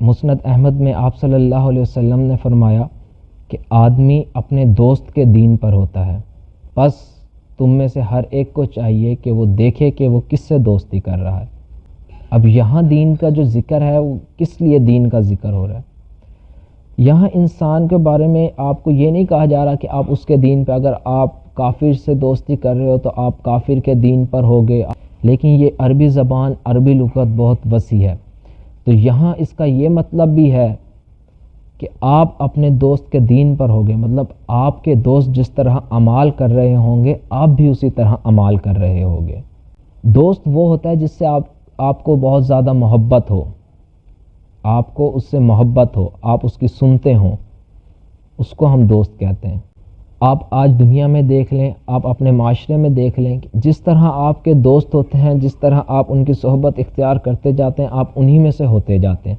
मुस्नद अहमद में आप सल्लल्लाहु अलैहि वसल्लम ने फरमाया कि आदमी अपने दोस्त के दीन पर होता है, बस तुम में से हर एक को चाहिए कि वो देखे कि वो किससे दोस्ती कर रहा है। अब यहाँ दीन का जो ज़िक्र है वो किस लिए दीन का ज़िक्र हो रहा है। यहाँ इंसान के बारे में आपको ये नहीं कहा जा रहा कि आप उसके दीन पर, अगर आप काफिर से दोस्ती कर रहे हो तो आप काफिर के दीन पर होगे, लेकिन ये अरबी ज़बान, अरबी लुग़त बहुत वसी है। तो यहाँ इसका ये मतलब भी है कि आप अपने दोस्त के दीन पर होगे, मतलब आपके दोस्त जिस तरह अमाल कर रहे होंगे आप भी उसी तरह अमाल कर रहे होगे। दोस्त वो होता है जिससे आपको बहुत ज़्यादा मोहब्बत हो, आपको उससे मोहब्बत हो, आप उसकी सुनते हो, उसको हम दोस्त कहते हैं। आप आज दुनिया में देख लें, आप अपने माशरे में देख लें कि जिस तरह आपके दोस्त होते हैं, जिस तरह आप उनकी सोहबत इख्तियार करते जाते हैं, आप उन्हीं में से होते जाते हैं।